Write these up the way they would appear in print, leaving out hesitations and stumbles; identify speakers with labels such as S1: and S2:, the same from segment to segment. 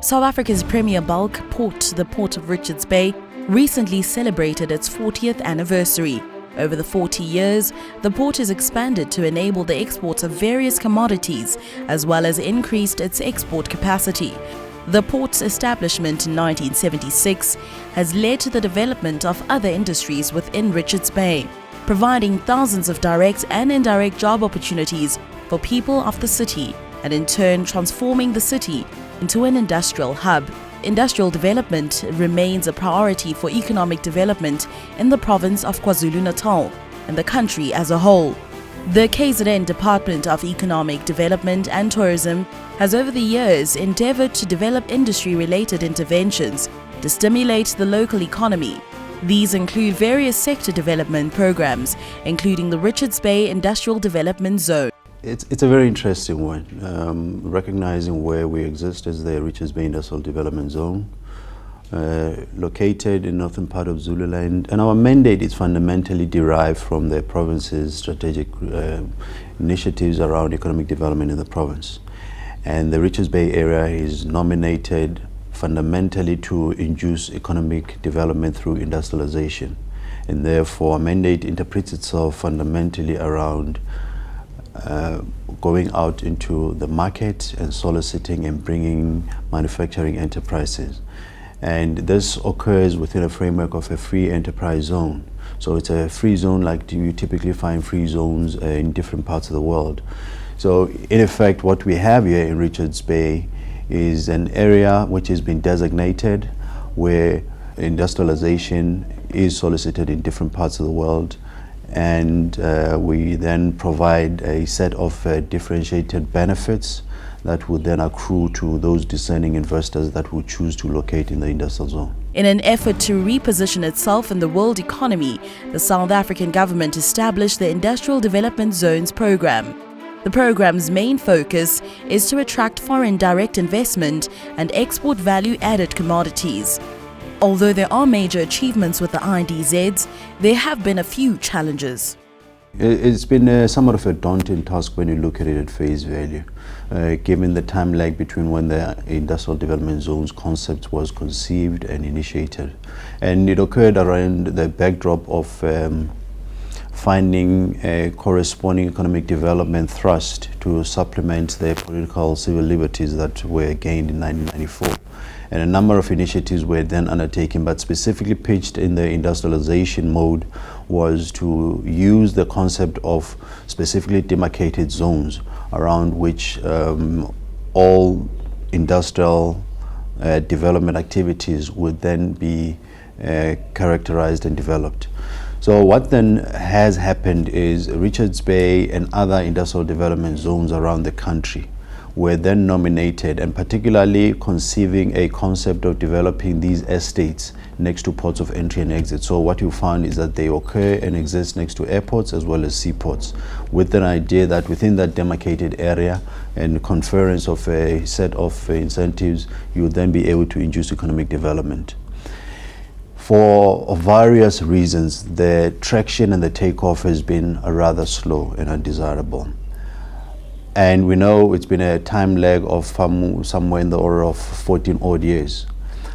S1: South Africa's premier bulk port, the Port of Richards Bay, recently celebrated its 40th anniversary. Over the 40 years, the port has expanded to enable the exports of various commodities, as well as increased its export capacity. The port's establishment in 1976 has led to the development of other industries within Richards Bay, providing thousands of direct and indirect job opportunities for people of the city, and in turn transforming the city into an industrial hub. Industrial development remains a priority for economic development in the province of Kwa-Zulu and the country as a whole. The KZN Department of Economic Development and Tourism has over the years endeavored to develop industry-related interventions to stimulate the local economy. These include various sector development programs, including the Richards Bay Industrial Development Zone.
S2: It's a very interesting one. Recognizing where we exist as the Richards Bay Industrial Development Zone, located in northern part of Zululand, and our mandate is fundamentally derived from the province's strategic initiatives around economic development in the province. And the Richards Bay area is nominated fundamentally to induce economic development through industrialization, and therefore our mandate interprets itself fundamentally around going out into the market and soliciting and bringing manufacturing enterprises. And this occurs within a framework of a free enterprise zone. So it's a free zone like you typically find free zones in different parts of the world. So in effect, what we have here in Richards Bay is an area which has been designated where industrialization is solicited in different parts of the world, and we then provide a set of differentiated benefits that would then accrue to those discerning investors that would choose to locate in the industrial zone.
S1: In an effort to reposition itself in the world economy, the South African government established the Industrial Development Zones program. The program's main focus is to attract foreign direct investment and export value-added commodities. Although there are major achievements with the IDZs, there have been a few challenges.
S2: It's been somewhat of a daunting task when you look at it at face value, given the time lag between when the Industrial Development Zones concept was conceived and initiated. And it occurred around the backdrop of finding a corresponding economic development thrust to supplement the political civil liberties that were gained in 1994. And a number of initiatives were then undertaken, but specifically pitched in the industrialization mode was to use the concept of specifically demarcated zones around which all industrial development activities would then be characterized and developed. So what then has happened is Richards Bay and other industrial development zones around the country were then nominated, and particularly conceiving a concept of developing these estates next to ports of entry and exit. So what you find is that they occur and exist next to airports as well as seaports, with an idea that within that demarcated area and conference of a set of incentives, you would then be able to induce economic development. For various reasons, the traction and the takeoff has been rather slow and undesirable. And we know it's been a time lag of somewhere in the order of 14 odd years.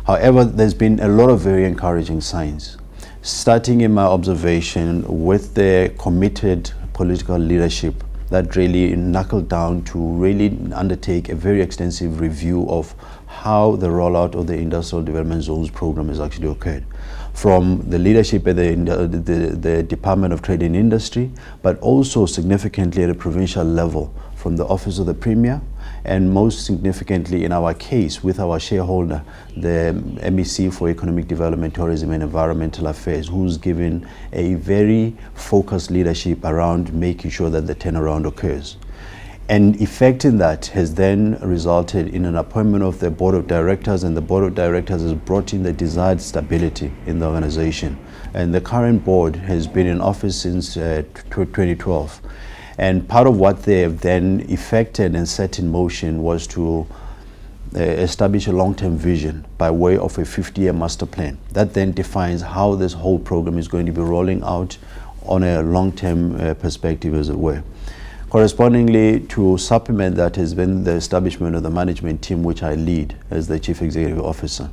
S2: However, there's been a lot of very encouraging signs, starting in my observation with the committed political leadership that really knuckled down to really undertake a very extensive review of how the rollout of the Industrial Development Zones program has actually occurred. From the leadership at the Department of Trade and Industry, but also significantly at a provincial level from the Office of the Premier, and most significantly in our case with our shareholder, the MEC for Economic Development, Tourism and Environmental Affairs, who's given a very focused leadership around making sure that the turnaround occurs. And effecting that has then resulted in an appointment of the Board of Directors, and the Board of Directors has brought in the desired stability in the organization. And the current board has been in office since 2012. And part of what they have then effected and set in motion was to establish a long-term vision by way of a 50-year master plan. That then defines how this whole program is going to be rolling out on a long-term perspective, as it were. Correspondingly, to supplement that has been the establishment of the management team, which I lead as the Chief Executive Officer.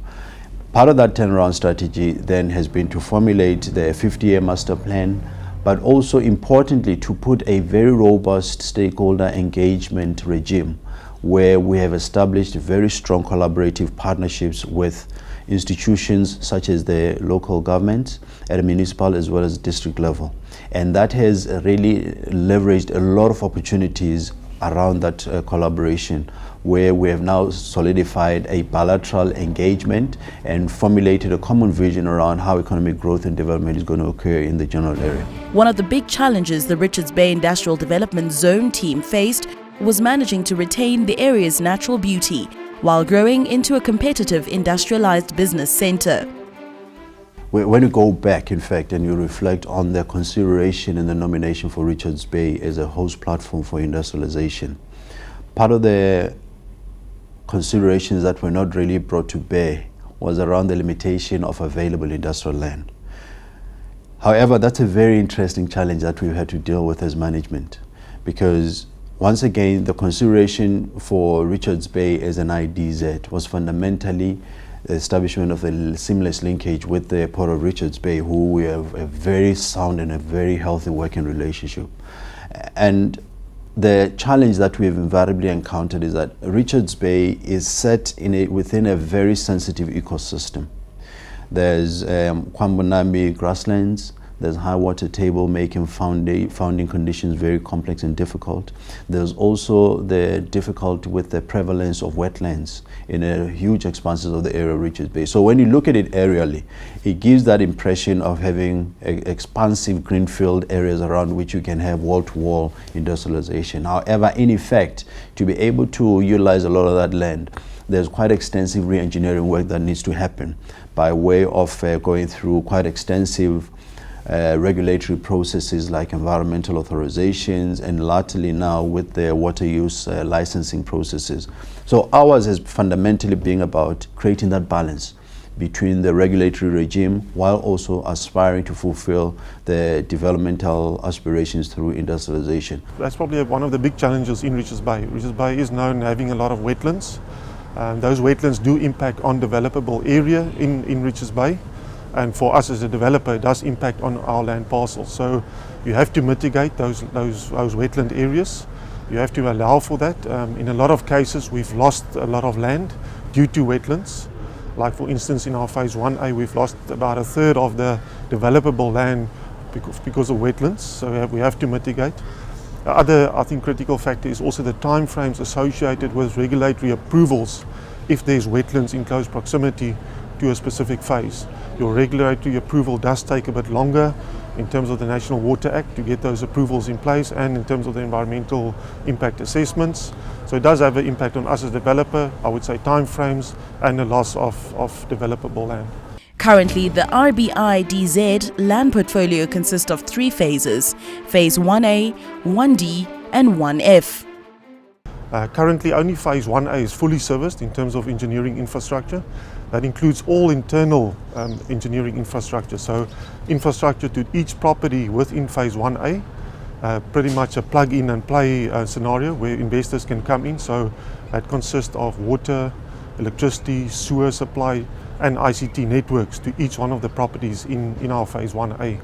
S2: Part of that turnaround strategy then has been to formulate the 50-year master plan, but also importantly to put a very robust stakeholder engagement regime where we have established very strong collaborative partnerships with institutions such as the local government at a municipal as well as district level. And that has really leveraged a lot of opportunities around that collaboration, where we have now solidified a bilateral engagement and formulated a common vision around how economic growth and development is going to occur in the general area.
S1: One of the big challenges the Richards Bay Industrial Development Zone team faced was managing to retain the area's natural beauty while growing into a competitive industrialized business center.
S2: When you go back, in fact, and you reflect on the consideration and the nomination for Richards Bay as a host platform for industrialization, part of the considerations that were not really brought to bear was around the limitation of available industrial land. However, that's a very interesting challenge that we've had to deal with as management, because once again, the consideration for Richards Bay as an IDZ was fundamentally the establishment of a seamless linkage with the Port of Richards Bay, who we have a very sound and a very healthy working relationship. And the challenge that we have invariably encountered is that Richards Bay is set within a very sensitive ecosystem. There's Kwambonambi grasslands, there's high water table making founding conditions very complex and difficult. There's also the difficulty with the prevalence of wetlands in a huge expanses of the area of Richards Bay. So when you look at it aerially, it gives that impression of having expansive greenfield areas around which you can have wall-to-wall industrialization. However, in effect, to be able to utilize a lot of that land, there's quite extensive re-engineering work that needs to happen by way of going through quite extensive regulatory processes like environmental authorizations, and latterly now with the water use licensing processes. So ours has fundamentally been about creating that balance between the regulatory regime while also aspiring to fulfill the developmental aspirations through industrialization.
S3: That's probably one of the big challenges in Richards Bay. Richards Bay is known having a lot of wetlands. Those wetlands do impact on developable area in Richards Bay. And for us as a developer, it does impact on our land parcels. So you have to mitigate those wetland areas. You have to allow for that. In a lot of cases, we've lost a lot of land due to wetlands. Like for instance, in our phase 1A, we've lost about a third of the developable land because of wetlands. So we have to mitigate. The other, I think, critical factor is also the time frames associated with regulatory approvals if there's wetlands in close proximity to a specific phase. Your regulatory approval does take a bit longer in terms of the National Water Act to get those approvals in place, and in terms of the environmental impact assessments. So it does have an impact on us as a developer, I would say time frames and the loss of developable land.
S1: Currently, the RBI-DZ land portfolio consists of 3 phases: Phase 1A, 1D and 1F.
S3: Currently, only Phase 1A is fully serviced in terms of engineering infrastructure. That includes all internal engineering infrastructure. So infrastructure to each property within Phase 1A, pretty much a plug-in and play scenario where investors can come in. So that consists of water, electricity, sewer supply and ICT networks to each one of the properties in our Phase 1A.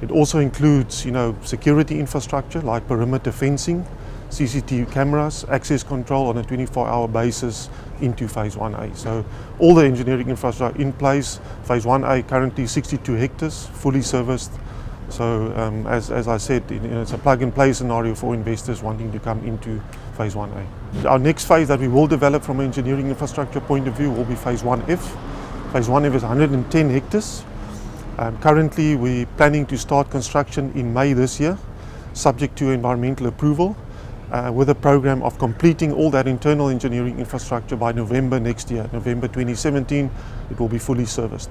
S3: It also includes, security infrastructure like perimeter fencing, CCTV cameras, access control on a 24-hour basis into Phase 1A. So all the engineering infrastructure in place. Phase 1A currently 62 hectares, fully serviced. So as I said, it's a plug-and-play scenario for investors wanting to come into Phase 1A. Our next phase that we will develop from an engineering infrastructure point of view will be Phase 1F. Phase 1F is 110 hectares. Currently we're planning to start construction in May this year, subject to environmental approval, with a program of completing all that internal engineering infrastructure by November next year. November 2017, it will be fully serviced.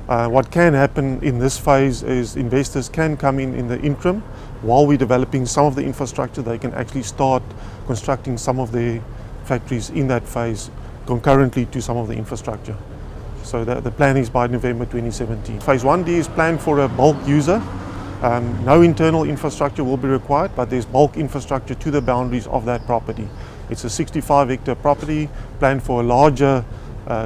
S3: What can happen in this phase is investors can come in the interim. While we're developing some of the infrastructure, they can actually start constructing some of the factories in that phase concurrently to some of the infrastructure. So the plan is by November 2017. Phase 1D is planned for a bulk user. No internal infrastructure will be required, but there's bulk infrastructure to the boundaries of that property. It's a 65-hectare property planned for a larger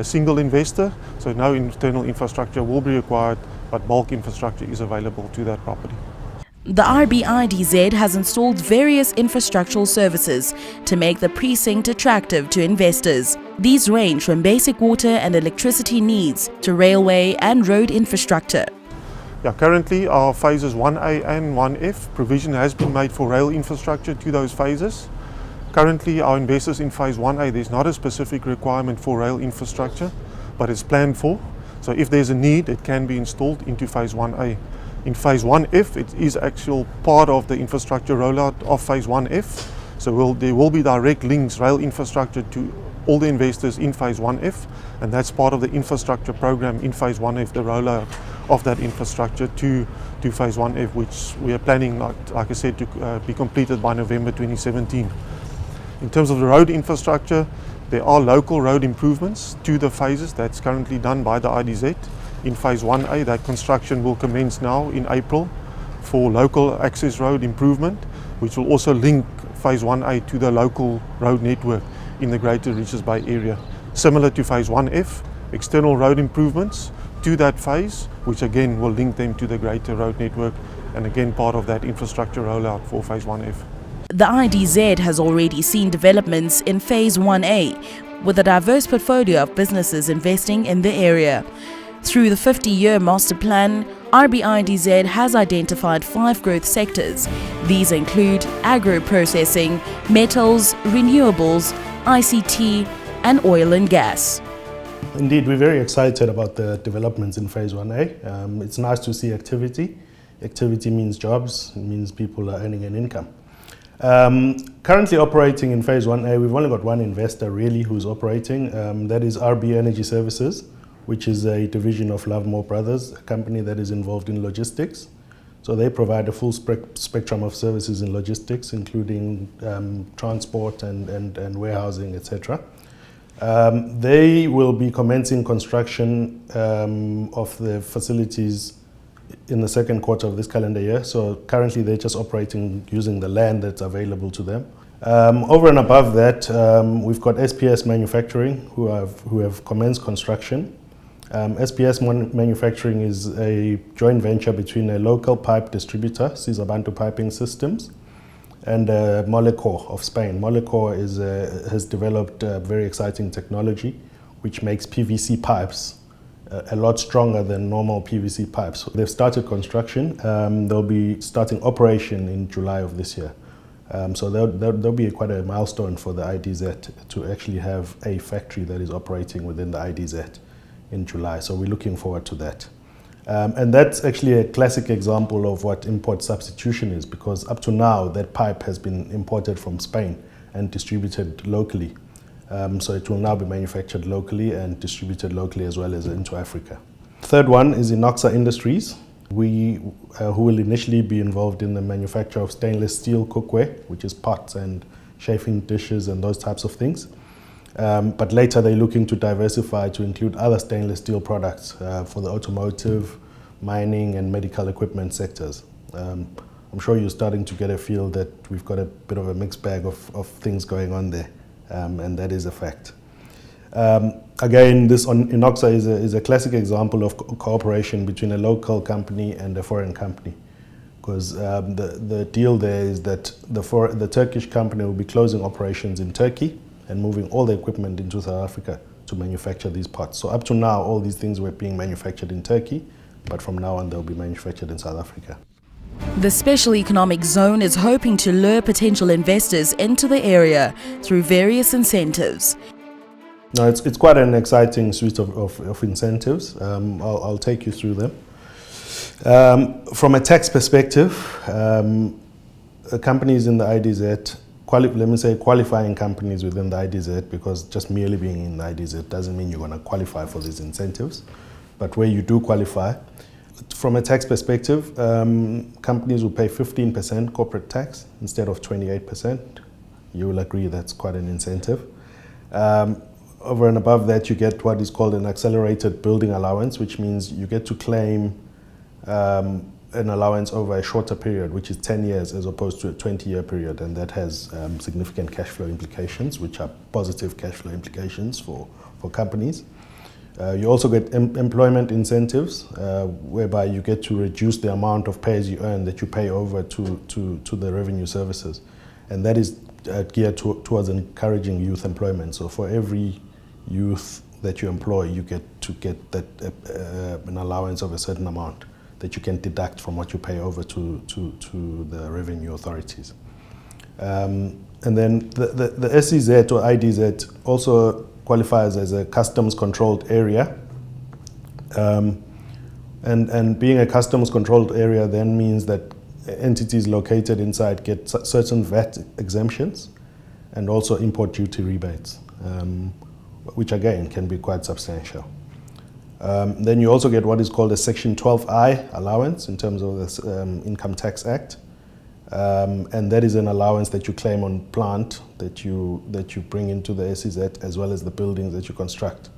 S3: single investor, so no internal infrastructure will be required, but bulk infrastructure is available to that property.
S1: The RBIDZ has installed various infrastructural services to make the precinct attractive to investors. These range from basic water and electricity needs to railway and road infrastructure.
S3: Yeah, currently our phases 1A and 1F provision has been made for rail infrastructure to those phases. Currently our investors in phase 1A, there's not a specific requirement for rail infrastructure, but it's planned for. So if there's a need, it can be installed into phase 1A. In phase 1F, it is actual part of the infrastructure rollout of phase 1F. So there will be direct links, rail infrastructure to all the investors in phase 1F, and that's part of the infrastructure program in phase 1F, the rollout of that infrastructure to phase 1F, which we are planning, like I said, to be completed by November 2017. In terms of the road infrastructure, there are local road improvements to the phases that's currently done by the IDZ. In phase 1A, that construction will commence now in April for local access road improvement, which will also link phase 1A to the local road network in the Greater Richards Bay area. Similar to phase 1F, external road improvements to that phase, which again will link them to the greater road network, and again part of that infrastructure rollout for phase 1F.
S1: The IDZ has already seen developments in phase 1A with a diverse portfolio of businesses investing in the area. Through the 50-year master plan, RBIDZ has identified 5 growth sectors. These include agro-processing, metals, renewables, ICT, and oil and gas.
S4: Indeed, we're very excited about the developments in phase 1A. It's nice to see activity. Activity means jobs, it means people are earning an income. Currently operating in phase 1A, we've only got one investor really who's operating. That is RB Energy Services, which is a division of Lovemore Brothers, a company that is involved in logistics. So they provide a full spectrum of services in logistics, including transport and warehousing, etc. They will be commencing construction of the facilities in the second quarter of this calendar year. So currently they're just operating using the land that's available to them. Over and above that, we've got SPS Manufacturing who have commenced construction. SPS Manufacturing is a joint venture between a local pipe distributor, Sizabantu Piping Systems, and Molecor of Spain. Molecor has developed very exciting technology which makes PVC pipes a lot stronger than normal PVC pipes. They've started construction. They'll be starting operation in July of this year. So there'll be quite a milestone for the IDZ to actually have a factory that is operating within the IDZ in July. So we're looking forward to that. And that's actually a classic example of what import substitution is, because up to now that pipe has been imported from Spain and distributed locally. So it will now be manufactured locally and distributed locally as well as into Africa. Third one is Inoxa Industries, who will initially be involved in the manufacture of stainless steel cookware, which is pots and chafing dishes and those types of things. But later they're looking to diversify to include other stainless steel products for the automotive, mining and medical equipment sectors. I'm sure you're starting to get a feel that we've got a bit of a mixed bag of things going on there, and that is a fact. Again, this on Inoxa is a classic example of cooperation between a local company and a foreign company, because the deal there is that the Turkish company will be closing operations in Turkey and moving all the equipment into South Africa to manufacture these parts. So up to now, all these things were being manufactured in Turkey, but from now on they'll be manufactured in South Africa.
S1: The Special Economic Zone is hoping to lure potential investors into the area through various incentives.
S4: No, it's quite an exciting suite of incentives. I'll take you through them. From a tax perspective, companies in the IDZ, let me say qualifying companies within the IDZ, because just merely being in the IDZ doesn't mean you're going to qualify for these incentives. But where you do qualify, from a tax perspective, companies will pay 15% corporate tax instead of 28%. You will agree that's quite an incentive. Over and above that, you get what is called an accelerated building allowance, which means you get to claim an allowance over a shorter period, which is 10 years as opposed to a 20-year period, and that has significant cash flow implications, which are positive cash flow implications for companies. You also get employment incentives, whereby you get to reduce the amount of pay as you earn that you pay over to the revenue services. And that is geared towards encouraging youth employment. So for every youth that you employ, you get to get that an allowance of a certain amount that you can deduct from what you pay over to the revenue authorities. And then the SEZ or IDZ also qualifies as a customs controlled area. And being a customs controlled area then means that entities located inside get certain VAT exemptions and also import duty rebates, which again can be quite substantial. Then you also get what is called a Section 12I allowance in terms of the Income Tax Act. And that is an allowance that you claim on plant that you bring into the SEZ, as well as the buildings that you construct.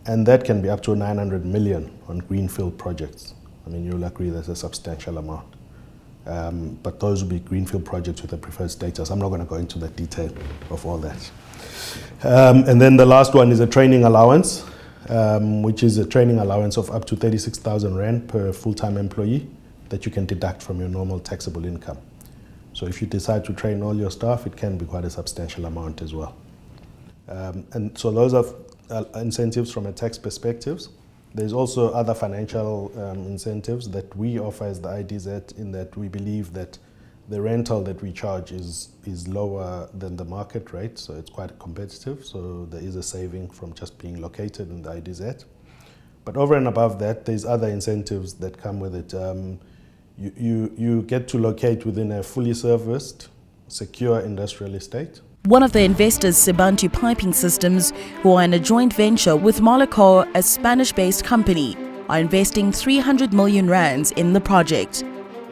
S4: And that can be up to 900 million on greenfield projects. I mean, you'll agree that's a substantial amount. But those will be greenfield projects with a preferred status. I'm not going to go into the detail of all that. And then the last one is a training allowance, which is a training allowance of up to 36,000 Rand per full-time employee that you can deduct from your normal taxable income. So if you decide to train all your staff, it can be quite a substantial amount as well. And so those are incentives from a tax perspective. There's also other financial incentives that we offer as the IDZ, in that we believe that the rental that we charge is lower than the market rate, so it's quite competitive. So there is a saving from just being located in the IDZ. But over and above that, there's other incentives that come with it. You get to locate within a fully serviced, secure industrial estate.
S1: One of the investors, Sibantu Piping Systems, who are in a joint venture with Moleco, a Spanish-based company, are investing 300 million rands in the project.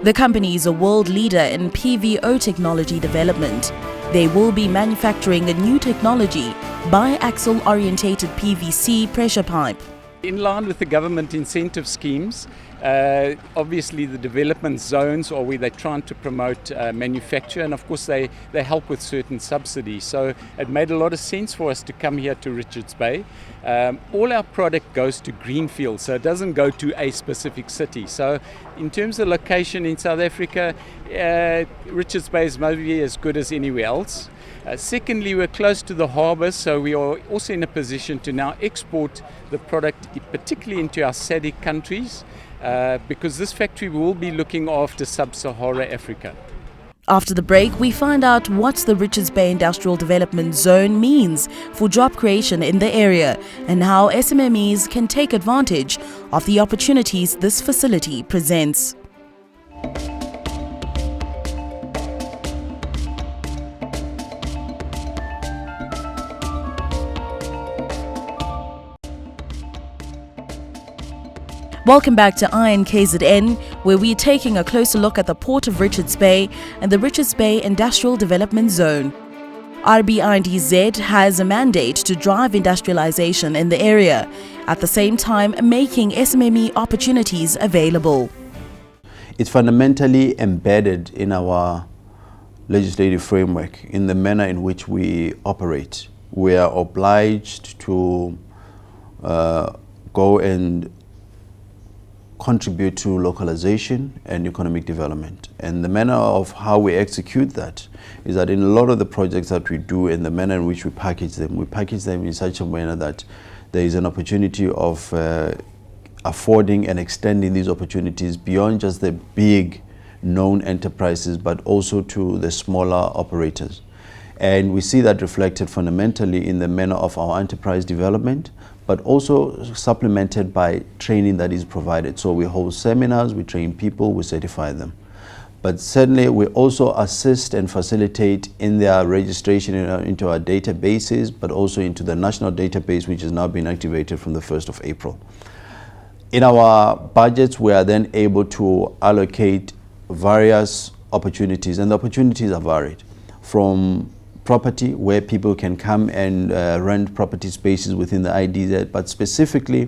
S1: The company is a world leader in PVO technology development. They will be manufacturing a new technology, biaxial-orientated PVC pressure pipe.
S5: In line with the government incentive schemes, obviously the development zones are where they're trying to promote manufacture, and of course they help with certain subsidies. So it made a lot of sense for us to come here to Richards Bay. All our product goes to greenfield, so it doesn't go to a specific city. So in terms of location in South Africa, Richards Bay is maybe as good as anywhere else. Secondly, we're close to the harbour, so we are also in a position to now export the product, particularly into our SADC countries, because this factory will be looking after sub-Sahara Africa.
S1: After the break, we find out what the Richards Bay Industrial Development Zone means for job creation in the area and how SMMEs can take advantage of the opportunities this facility presents. Welcome back to Iron KZN, where we're taking a closer look at the Port of Richards Bay and the Richards Bay Industrial Development Zone. RBIDZ has a mandate to drive industrialization in the area, at the same time making SMME opportunities available.
S2: It's fundamentally embedded in our legislative framework, in the manner in which we operate. We are obliged to go and contribute to localization and economic development. And the manner of how we execute that is that in a lot of the projects that we do, and the manner in which we package them in such a manner that there is an opportunity of affording and extending these opportunities beyond just the big known enterprises, but also to the smaller operators. And we see that reflected fundamentally in the manner of our enterprise development, but also supplemented by training that is provided. So we hold seminars, we train people, we certify them. But certainly we also assist and facilitate in their registration into our databases, but also into the national database, which has now been activated from the 1st of April. In our budgets, we are then able to allocate various opportunities, and the opportunities are varied, from property, where people can come and rent property spaces within the IDZ, but specifically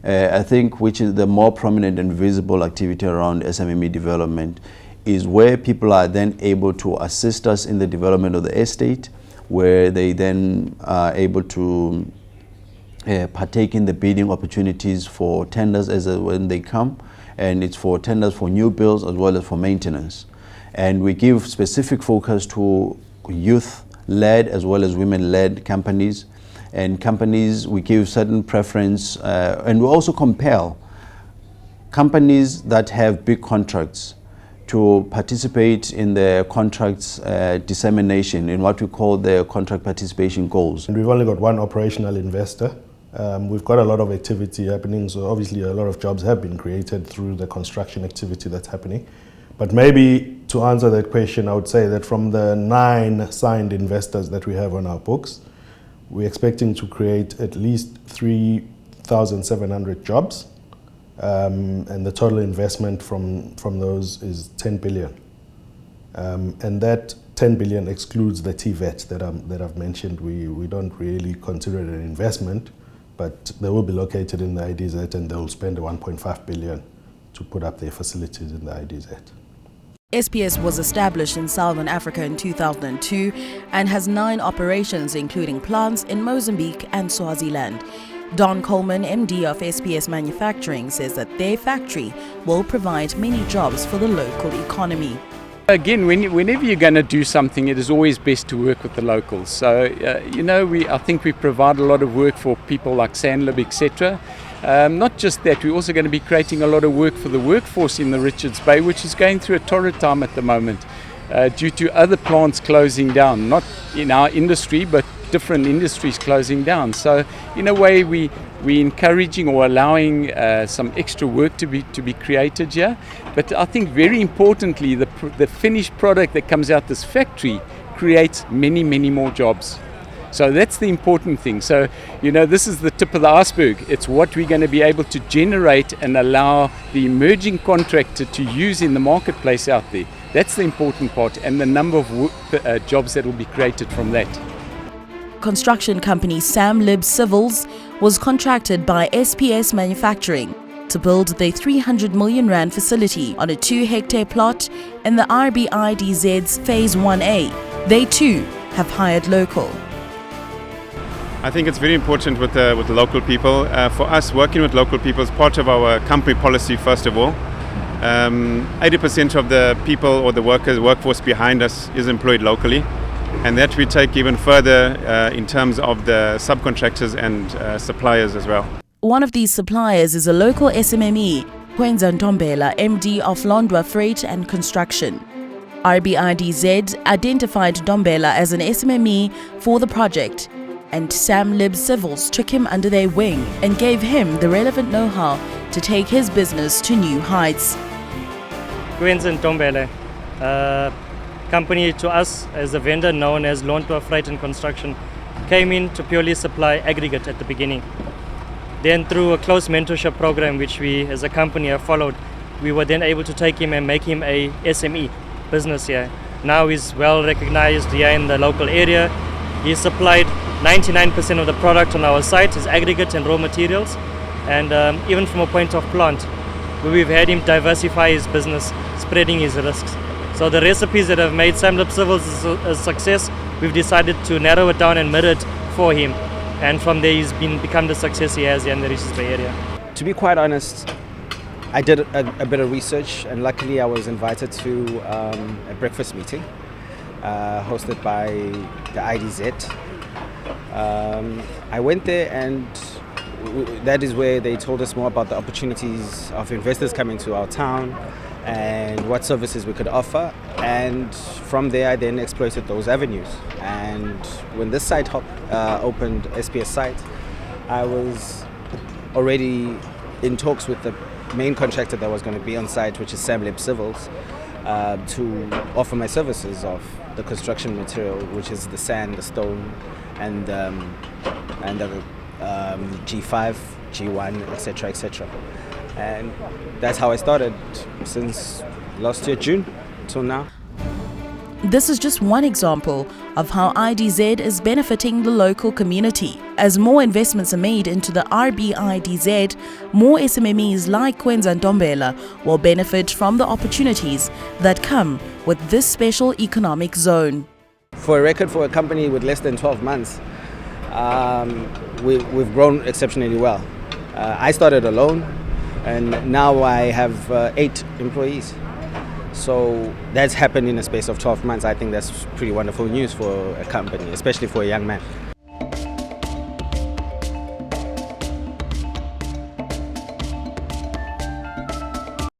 S2: I think which is the more prominent and visible activity around SMME development is where people are then able to assist us in the development of the estate, where they then are able to partake in the bidding opportunities for tenders when they come, and it's for tenders for new builds as well as for maintenance. And we give specific focus to youth-led as well as women-led companies. And companies, we give certain preference, and we also compel companies that have big contracts to participate in the contracts dissemination in what we call the contract participation goals.
S4: And we've only got one operational investor. We've got a lot of activity happening, so obviously a lot of jobs have been created through the construction activity that's happening. But maybe to answer that question, I would say that from the 9 signed investors that we have on our books, we're expecting to create at least 3,700 jobs. And the total investment from those is 10 billion. And that 10 billion excludes the TVET that I've mentioned. We don't really consider it an investment, but they will be located in the IDZ and they'll spend 1.5 billion to put up their facilities in the IDZ.
S1: SPS was established in Southern Africa in 2002 and has 9 operations, including plants in Mozambique and Swaziland. Don Coleman, MD of SPS Manufacturing, says that their factory will provide many jobs for the local economy.
S5: Again, whenever you're going to do something, it is always best to work with the locals. So, I think we provide a lot of work for people like Sanlib, etc. Not just that, we're also going to be creating a lot of work for the workforce in the Richards Bay, which is going through a torrid time at the moment due to other plants closing down, not in our industry, but different industries closing down. So in a way we're encouraging or allowing some extra work to be created here. But I think very importantly the finished product that comes out this factory creates many more jobs. So that's the important thing. So this is the tip of the iceberg. It's what we're going to be able to generate and allow the emerging contractor to use in the marketplace out there. That's the important part, and the number of jobs that will be created from that.
S1: Construction company SMMEs Civils was contracted by SPS Manufacturing to build their 300 million rand facility on a 2-hectare plot in the RBIDZ's Phase 1A. They too have hired local.
S6: I think it's very important with local people. For us, working with local people is part of our company policy, first of all. 80% of the people or the workforce behind us is employed locally. And that we take even further in terms of the subcontractors and suppliers as well.
S1: One of these suppliers is a local SMME, Kwenza Ntombela, MD of Londwa Freight and Construction. RBIDZ identified Ntombela as an SMME for the project, and SMMEs Civils took him under their wing and gave him the relevant know-how to take his business to new heights.
S7: Kwenza Ntombela, company to us as a vendor known as Londwa Freight and Construction, came in to purely supply aggregate at the beginning. Then through a close mentorship program which we as a company have followed, we were then able to take him and make him a SME business here. Now he's well recognized here in the local area. He supplied 99% of the product on our site is aggregate and raw materials, and even from a point of plant, we've had him diversify his business, spreading his risks. So the recipes that have made SMMEs Civils a success, we've decided to narrow it down and mirror it for him. And from there he's become the success he has here in the Richards Bay area.
S8: To be quite honest, I did a bit of research, and luckily I was invited to a breakfast meeting hosted by the IDZ. I went there, and that is where they told us more about the opportunities of investors coming to our town and what services we could offer, and from there I then exploited those avenues. And when this site opened, SPS site, I was already in talks with the main contractor that was going to be on site, which is SMMEs Civils, to offer my services of the construction material, which is the sand, the stone, and the G5, G1, etc., etc. And that's how I started since last year, June, till now.
S1: This is just one example of how IDZ is benefiting the local community. As more investments are made into the RBIDZ, more SMMEs like Kwenza and Ntombela will benefit from the opportunities that come with this special economic zone.
S8: For a record for a company with less than 12 months, we've grown exceptionally well. I started alone, and now I have 8 employees. So that's happened in a space of 12 months. I think that's pretty wonderful news for a company, especially for a young man.